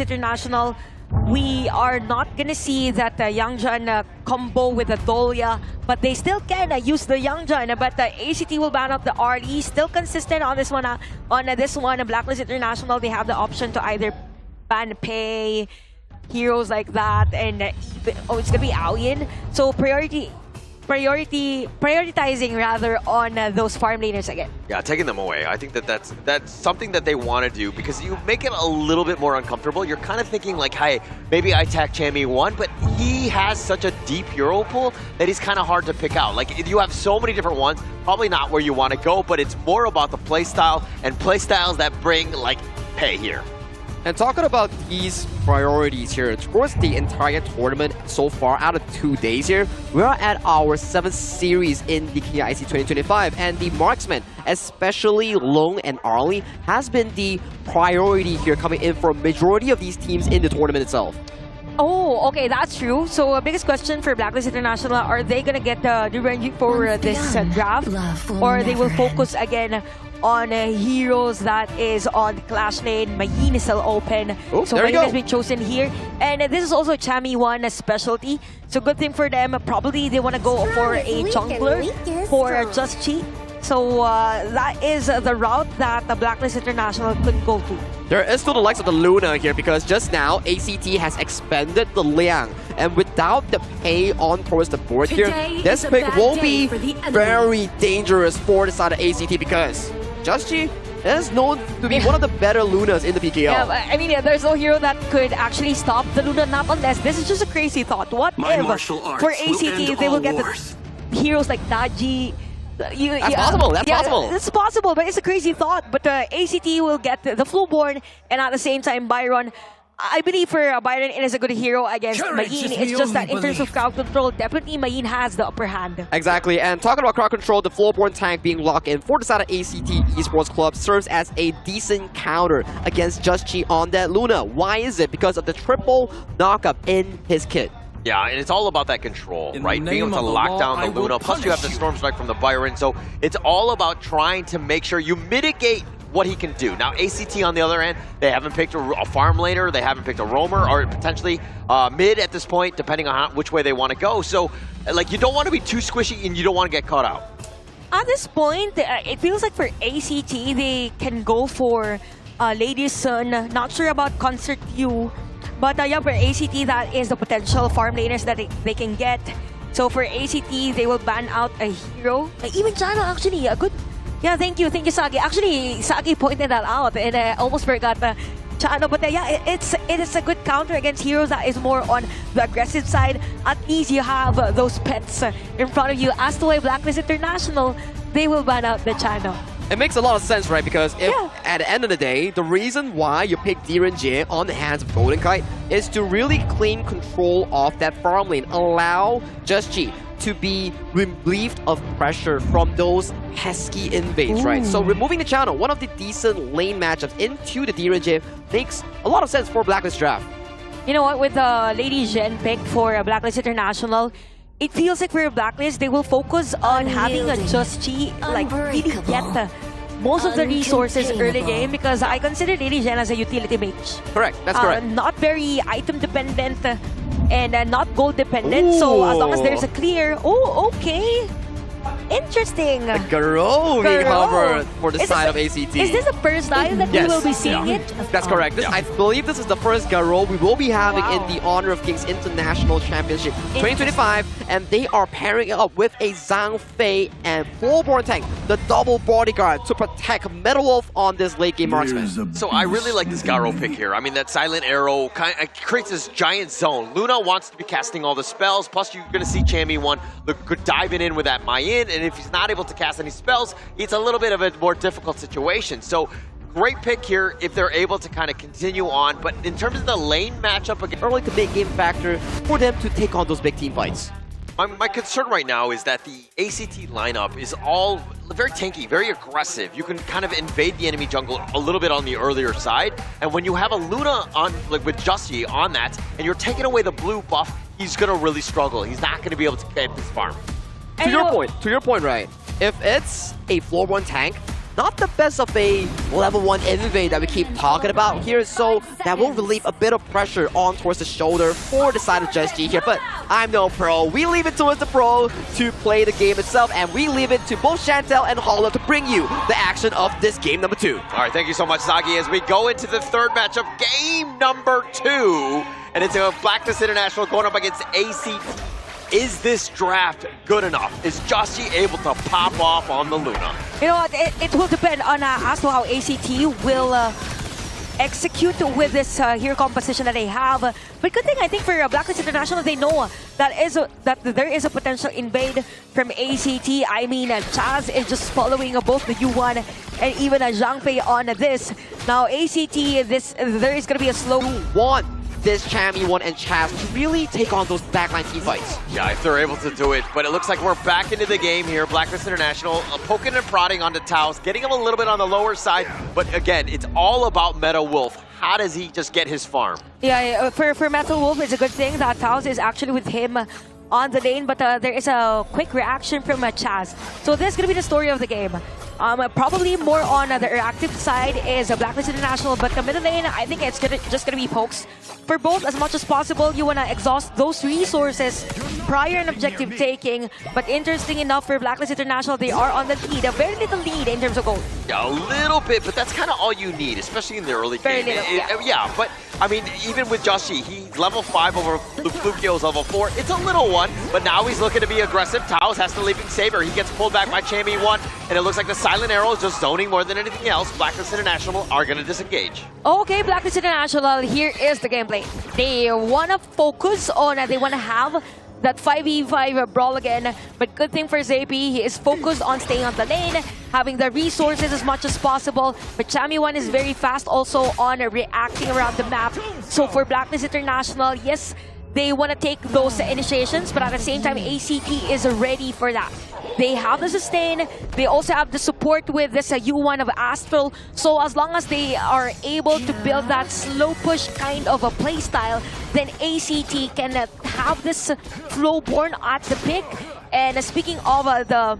International, we are not gonna see that Yangjun combo with the Dolia, but they still can use the Yangjun. But ACT will ban out the RE, still consistent on this one. Blacklist International, they have the option to either ban Pei, heroes like that, and even, it's gonna be Aoyin. So prioritizing rather on those farm laners again. Yeah, taking them away. I think that's something that they want to do because you make it a little bit more uncomfortable. You're kind of thinking like, hey, maybe I attack Chammy 1, but he has such a deep hero pool that he's kind of hard to pick out. Like, you have so many different ones, probably not where you want to go, but it's more about the playstyle and playstyles that bring, like, Pei here. And talking about these priorities here, towards the entire tournament so far, out of 2 days here, we're at our 7th series in the KIC 2025, and the marksman, especially Long and Arlie, has been the priority here coming in for a majority of these teams in the tournament itself. Oh, okay, that's true. So, biggest question for Blacklist International, are they gonna get the revenge for this draft, or they will focus again on heroes that is on the Clash lane? Mayin is still open. Oh, so Mayin has been chosen here. And this is also Chammy 1 specialty. So good thing for them. Probably they want to go for a jungler for Just Chi. So that is the route that the Blacklist International could go to. There is still the likes of the Luna here because just now ACT has expanded the Liang, and without the Pei on towards the board here, this pick will be very dangerous for the side of ACT because Just Chi is known to be one of the better Lunas in the PKL. Yeah, I mean, there's no hero that could actually stop the Luna, not unless this is just a crazy thought. What if for ACT they will get the heroes like Daji? That's possible. That's possible. It's possible, but it's a crazy thought. But ACT will get the Fluborn, and at the same time, Byron. I believe for Byron, it is a good hero against Mayin. It's just that in terms of crowd control, definitely Mayin has the upper hand. Exactly, and talking about crowd control, the Floorborn tank being locked in for the side of ACT Esports Club serves as a decent counter against Just Chi on that Luna. Why is it? Because of the triple knockup in his kit. Yeah, and it's all about that control, right? Being able to lock down the Luna, plus you have the Storm Strike from the Byron, so it's all about trying to make sure you mitigate what he can do. Now, ACT on the other end, they haven't picked a farm laner, they haven't picked a roamer, or potentially mid at this point, depending on which way they want to go. So, like, you don't want to be too squishy and you don't want to get caught out. At this point, it feels like for ACT, they can go for Lady's Son. Not sure about Concert U. But yeah, for ACT, that is the potential farm laners that they can get. So for ACT, they will ban out a hero. Even Chano, actually, a good... Yeah, thank you, Sagi. Actually, Sagi pointed that out, and I almost forgot Chano. But yeah, it is a good counter against heroes that is more on the aggressive side. At least you have those pets in front of you. As to why Blacklist International, they will ban out the Chano. It makes a lot of sense, right? Because if at the end of the day, the reason why you pick Diren Jie on the hands of Golden Kite is to really claim control of that farm lane, allow Just Chi to be relieved of pressure from those pesky invades, right? So removing the channel, one of the decent lane matchups into the Diren Jie makes a lot of sense for Blacklist draft. You know what? With the Lady Zhen pick for Blacklist International, it feels like for Blacklist, they will focus on having a Just Chi, like, really get most of the resources early game, because I consider Lady Zhen as a utility mage. Correct, that's correct. Not very item dependent and not gold dependent. So as long as there's a clear, okay. Interesting. The Garo being covered for the side of ACT. Is this the first time that we will be seeing it? That's correct. I believe this is the first Garo we will be having in the Honor of Kings International Championship 2025, and they are pairing it up with a Zhang Fei and Fullborn tank, the double bodyguard to protect Metal Wolf on this late game marksman. So I really like this Garo pick here. I mean, that silent arrow kind of creates this giant zone. Luna wants to be casting all the spells, plus you're going to see Chammy 1 diving in with that Mayin, and if he's not able to cast any spells, it's a little bit of a more difficult situation. So great pick here if they're able to kind of continue on. But in terms of the lane matchup, again, early to mid game factor for them to take on those big team fights. My concern right now is that the ACT lineup is all very tanky, very aggressive. You can kind of invade the enemy jungle a little bit on the earlier side, and when you have a Luna on, like with Justy on that, and you're taking away the blue buff, he's gonna really struggle. He's not gonna be able to get his farm. To your point, right? If it's a floor one tank, not the best of a level 1 invade that we keep talking about here, so that will relieve a bit of pressure on towards the shoulder for the side of Just G here. But I'm no pro. We leave it towards the pro to play the game itself, and we leave it to both Chantel and Hollow to bring you the action of this game number 2. All right, thank you so much, Zagi. As we go into the third match of game number 2, and it's a Blacklist International going up against ACT. Is this draft good enough? Is Just G able to pop off on the Luna? You know what? It will depend on as to how ACT will execute with this hero composition that they have. But good thing I think for Blacklist International, they know that there is a potential invade from ACT. I mean, Chaz is just following both the U1 and even Zhang Fei on this. Now ACT, there is going to be a slow want this Chammy 1 and Chaz to really take on those backline team fights. Yeah, if they're able to do it. But it looks like we're back into the game here. Blacklist International poking and prodding onto Taos, getting him a little bit on the lower side. But again, it's all about Meta Wolf. How does he just get his farm? Yeah, for Metal Wolf, it's a good thing that Taos is actually with him on the lane, but there is a quick reaction from Chaz. So this is going to be the story of the game. Probably more on the reactive side is Blacklist International, but the middle lane, I think it's just going to be pokes. For both, as much as possible, you want to exhaust those resources prior and objective taking. But interesting enough for Blacklist International, they are on the lead. A very little lead in terms of gold. Yeah, a little bit, but that's kind of all you need, especially in the early game. Very little, yeah, but I mean, even with Just G, he's level 5 over Flukio's level 4. It's a little one, but now he's looking to be aggressive. Taos has the Leaping Saber. He gets pulled back by Chammy 1, and it looks like the Silent Arrow is just zoning more than anything else. Blacklist International are going to disengage. Okay, Blacklist International, here is the gameplay. They want to focus on, they want to have that 5v5 brawl again, but good thing for Zappy, he is focused on staying on the lane, having the resources as much as possible, but Chammy 1 is very fast also on reacting around the map. So for Blacklist International, yes, they want to take those initiations, but at the same time, ACT is ready for that. They have the sustain, they also have the support with this U1 of Astral, so as long as they are able to build that slow push kind of a playstyle, then ACT can have this Flowborn at the pick. And speaking of the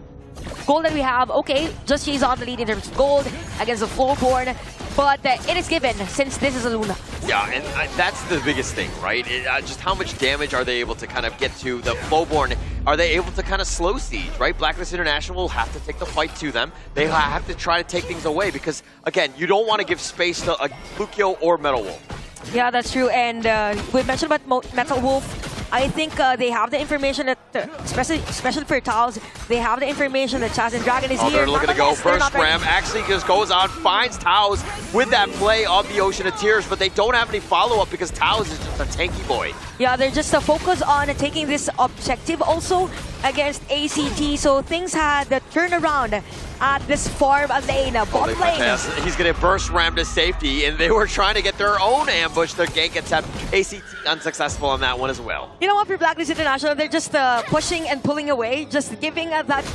gold that we have, okay, Just G's on the lead in terms of gold against the Flowborn, but it is given since this is a Luna. Yeah, and that's the biggest thing, right? Just how much damage are they able to kind of get to the Flowborn? Are they able to kind of slow siege, right? Blacklist International will have to take the fight to them. They have to try to take things away because, again, you don't want to give space to a Flukio or Metal Wolf. Yeah, that's true. And we mentioned about Metal Wolf. I think they have the information that, especially for Taos, they have the information that Chaz and Dragon is here. They're looking to go. Burst Ram actually just goes on, finds Taos with that play of the Ocean of Tears, but they don't have any follow-up because Taos is just a tanky boy. Yeah, they're just focused on taking this objective also against ACT, so things had the turnaround at this farm lane, bot lane. He's going to burst Ram to safety, and they were trying to get their own ambush, their gank attempt. ACT unsuccessful on that one as well. You know what, for Blacklist International, they're just pushing and pulling away, just giving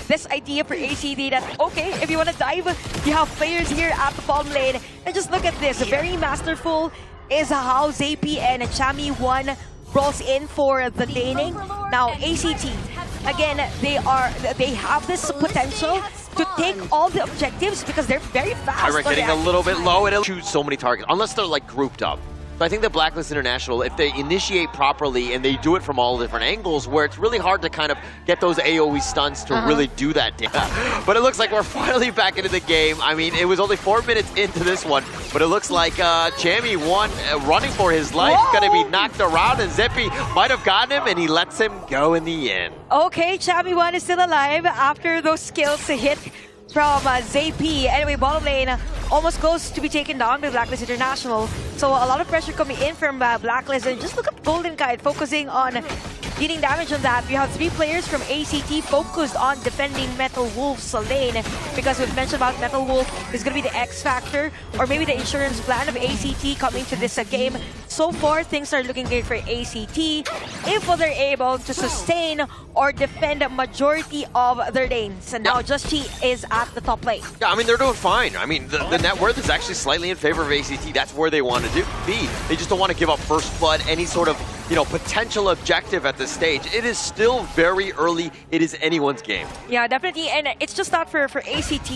this idea for ACT that, okay, if you want to dive, you have players here at the bottom lane. And just look at this, very masterful is how Zappy and Chammy 1 brawls in for the laning. Now ACT, again, they have this potential to take all the objectives because they're very fast. Pyra getting a little bit low, and it'll shoot so many targets, unless they're like grouped up. So I think that Blacklist International, if they initiate properly and they do it from all different angles, where it's really hard to kind of get those AoE stuns to really do that damage. But it looks like we're finally back into the game. I mean, it was only 4 minutes into this one, but it looks like Chammy 1 running for his life, going to be knocked around, and Zippy might have gotten him, and he lets him go in the end. Okay, Chammy 1 is still alive after those skills hit from Zappy. Anyway, bottom lane almost close to be taken down by Blacklist International. So a lot of pressure coming in from Blacklist. And just look at Golden Kite focusing on dealing damage on that. We have 3 players from ACT focused on defending Metal Wolf's lane, because we've mentioned about Metal Wolf is going to be the X factor or maybe the insurance plan of ACT coming to this game. So far, things are looking good for ACT if they're able to sustain or defend a majority of their lanes. And now Just G is at the top lane. Yeah, I mean, they're doing fine. I mean, the net worth is actually slightly in favor of ACT. That's where they want to be. They just don't want to give up first blood, any sort of, potential objective at this stage. It is still very early. It is anyone's game. Yeah, definitely. And it's just not for ACT.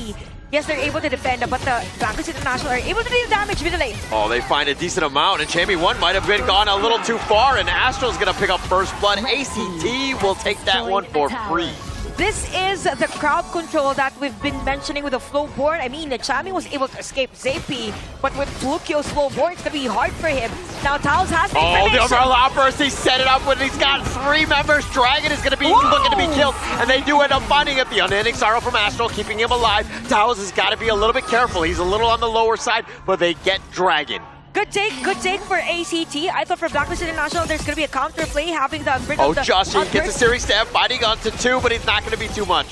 Yes, they're able to defend, but the Blacklist International are able to deal damage mid lane. Oh, they find a decent amount, and Champion 1 might have been gone a little too far, and Astral's gonna pick up first blood. ACT will take that one for free. This is the crowd control that we've been mentioning with the flow board. I mean, Chami was able to escape Zappy, but with Flukio's flow board, it's gonna be hard for him. Now Taos has the Oh, the information. umbrella outburst, he set it up when he's got 3 members. Dragon is gonna be looking to be killed, and they do end up finding it. The unending sorrow from Astral, keeping him alive. Taos has gotta be a little bit careful. He's a little on the lower side, but they get Dragon. Good take for ACT. I thought for Blacklist International, there's gonna be a counter play, having the bring Oh, up the Joshi gets a series stab, fighting onto 2, but he's not gonna be too much.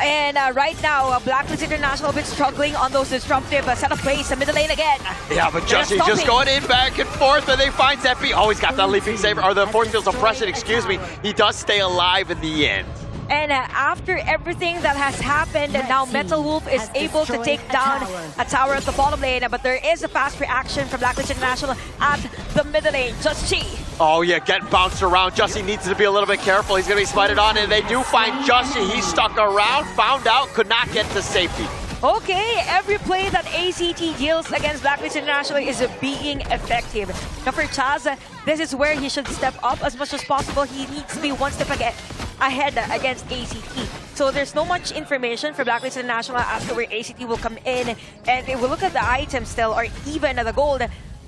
And right now, Blacklist International a bit struggling on those disruptive setup plays in middle lane again. Yeah, but They're Joshi just stopping. going in back and forth, and they find Zeppy. Oh, he's got that leaping saber, or the force field suppression, excuse me. He does stay alive in the end. And after everything that has happened, now Metal Wolf is able to take down a tower at the bottom lane, but there is a fast reaction from Blacklist International at the middle lane. Just Chi. Oh yeah, getting bounced around. Jussie needs to be a little bit careful. He's gonna be smited on, and they do find Jussie. He's stuck around, found out, could not get to safety. Okay, every play that ACT deals against Blacklist International is being effective. Now for Chaz, this is where he should step up as much as possible. He needs to be one step ahead against ACT. So there's no much information for Blacklist International as to where ACT will come in. And if we look at the items still, or even the gold,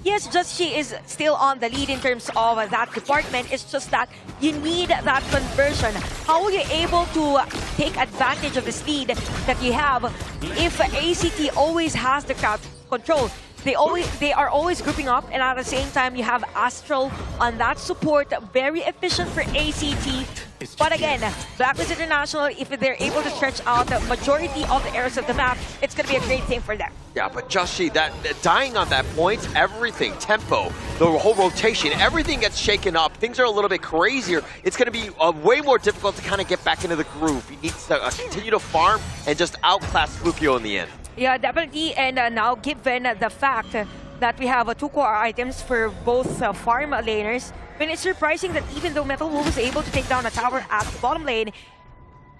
yes, Just She is still on the lead in terms of that department. It's just that you need that conversion. How are you able to take advantage of this lead that you have if ACT always has the crowd control? They are always grouping up, and at the same time you have Astral on that support, very efficient for ACT. But again, Blacklist International, if they're able to stretch out the majority of the areas of the map, it's going to be a great thing for them. Yeah, but Joshi, that dying on that point, everything, tempo, the whole rotation, everything gets shaken up. Things are a little bit crazier. It's going to be way more difficult to kind of get back into the groove. He needs to continue to farm and just outclass Flukio in the end. Yeah, definitely. And now, given the fact that we have 2 core items for both farm laners, I mean, it's surprising that even though Metal Wolf was able to take down a tower at the bottom lane,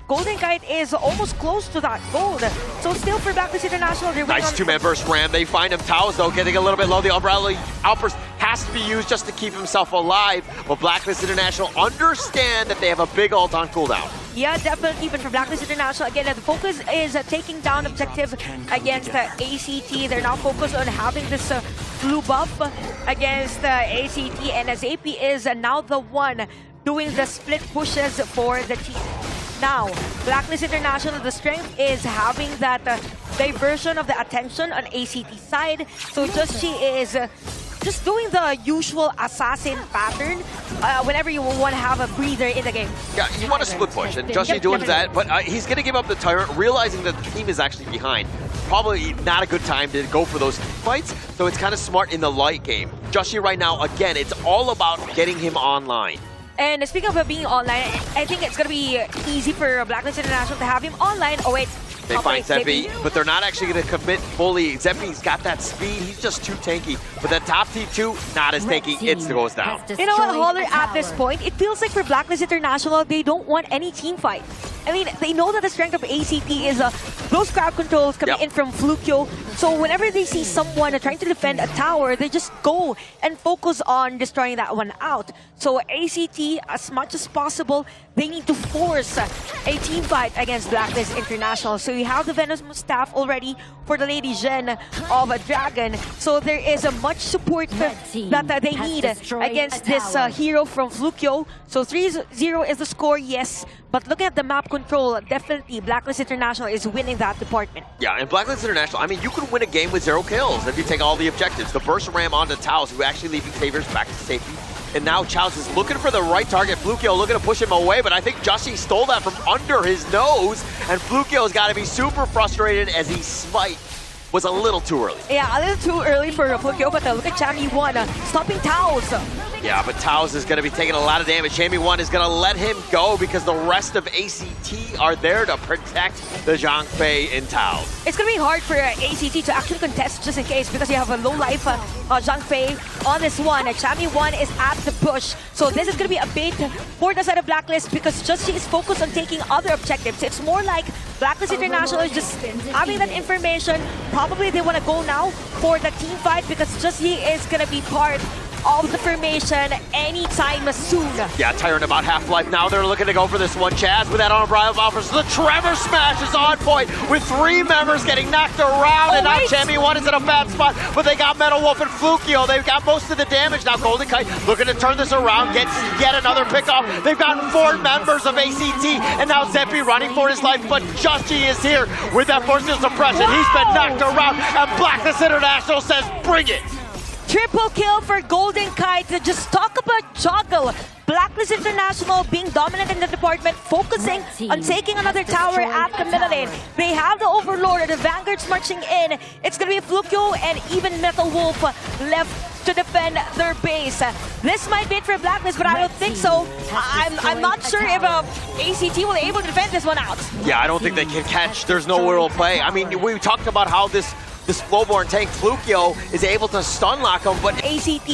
Golden Kite is almost close to that gold. So still for Blacklist International, they're Nice 2-man burst ram. They find him. Taos, though, getting a little bit low. The umbrella outburst has to be used just to keep himself alive. But Blacklist International understand that they have a big ult on cooldown. Yeah, definitely. But for Blacklist International, again, the focus is taking down objective against ACT. They're now focused on having this blue buff against ACT. And as AP is now the one doing the split pushes for the team. Now, Blacklist International, the strength is having that diversion of the attention on ACT side. So Just She is just doing the usual assassin pattern whenever you want to have a breather in the game. Yeah, you want to split push, and Joshi doing that, but he's going to give up the Tyrant, realizing that the team is actually behind. Probably not a good time to go for those fights, so it's kind of smart in the light game. Joshi right now, again, it's all about getting him online. And speaking of being online, I think it's going to be easy for Blacklist International to have him online. Oh wait. They find Zeppy, but they're not actually going to commit fully. Zeppy's got that speed. He's just too tanky. But the top team 2, not as tanky. It goes down. You know what, Holler, at this point, it feels like for Blacklist International, they don't want any team fight. I mean, they know that the strength of ACT is those crowd controls coming in from Flukio. So whenever they see someone trying to defend a tower, they just go and focus on destroying that one out. So ACT, as much as possible, they need to force a team fight against Blacklist International. So you have the Venom's staff already for the Lady Gen of a Dragon. So there is a much support that they need against this hero from Flukio. So 3-0 is the score, yes. But looking at the map control, definitely Blacklist International is winning that department. Yeah, and Blacklist International, I mean, you could win a game with 0 kills if you take all the objectives. The burst ram onto Taos, who actually leaving Saviors back to safety. And now Chaos is looking for the right target. Flukio looking to push him away, but I think Joshi stole that from under his nose. And Flukio's got to be super frustrated as he smite was a little too early. Yeah, a little too early for Flukio, but look at Chammy1 stopping Taos. Yeah, but Taos is going to be taking a lot of damage. Chammy1 is going to let him go because the rest of ACT are there to protect the Zhang Fei and Taos. It's going to be hard for ACT to actually contest just in case because you have a low life Zhang Fei on this one. Chammy1 is at the push. So this is going to be a bait for the side of Blacklist because just she is focused on taking other objectives. It's more like Blacklist International is just having that information. Probably they want to go now for the team fight because just he is going to be part of the formation anytime soon. Yeah, Tyrant about half-life now. They're looking to go for this one. Chaz with that on arrival offers. The Trevor smash is on point with 3 members getting knocked around. And now Chammy1 is in a bad spot, but they got Metal Wolf and Flukio. They've got most of the damage. Now Golden Kite looking to turn this around, get yet another pickoff. They've got 4 members of ACT, and now Zeppy running for his life, but Justy is here with that forcible suppression. He's been knocked around, and Blacklist International says, bring it. Triple kill for Golden Kite. Just talk about juggle. Blacklist International being dominant in the department, focusing on taking another tower at the middle lane. They have the Overlord, the Vanguards marching in. It's going to be Flukio and even Metal Wolf left to defend their base. This might be it for Blacklist, but I don't think so. I'm not sure if ACT will be able to defend this one out. Yeah, I don't think they can catch. There's no real play. I mean, we talked about how this Flowborn tank Flukio is able to stun lock him, but ACT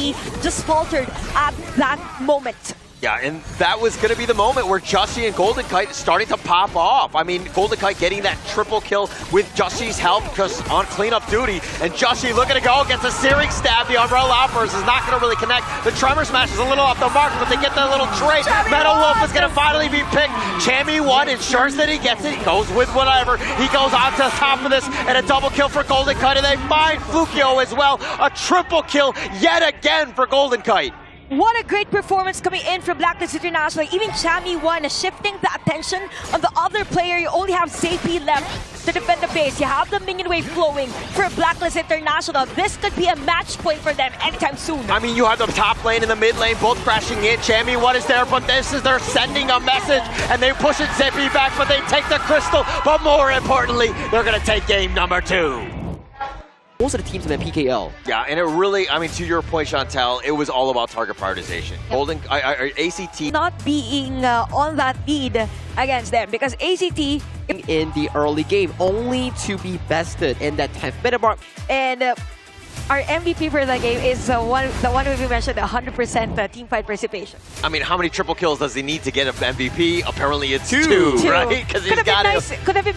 just faltered at that moment. yeah, and that was going to be the moment where Justy and Golden Kite starting to pop off. I mean, Golden Kite getting that triple kill with Justy's help because on cleanup duty, and Justy looking to go, gets a searing stab. The Umbrella offers is not going to really connect. The Tremor Smash is a little off the mark, but they get that little trade. Metal Wolf is going to finally be picked. Chammy1 ensures that he gets it. He goes with whatever. He goes on to the top of this, and a double kill for Golden Kite, and they find Flukio as well. A triple kill yet again for Golden Kite. What a great performance coming in from Blacklist International. Even Chammy1 shifting the attention on the other player. You only have Zeppy left to defend the base. You have the minion wave flowing for Blacklist International. This could be a match point for them anytime soon. I mean, you have the top lane and the mid lane both crashing in. Chammy1 is there, but this is they're sending a message, and they push it Zeppy back, but they take the crystal. But more importantly, they're going to take game number 2. Most of the teams in the PKL. Yeah, and it really, I mean, to your point, Chantel, it was all about target prioritization. Yep. ACT not being on that lead against them because ACT in the early game, only to be bested in that 10th minute mark. And our MVP for that game is the one we mentioned, 100% team fight participation. I mean, how many triple kills does he need to get an MVP? Apparently it's two. Right? Because he's got it. Could have been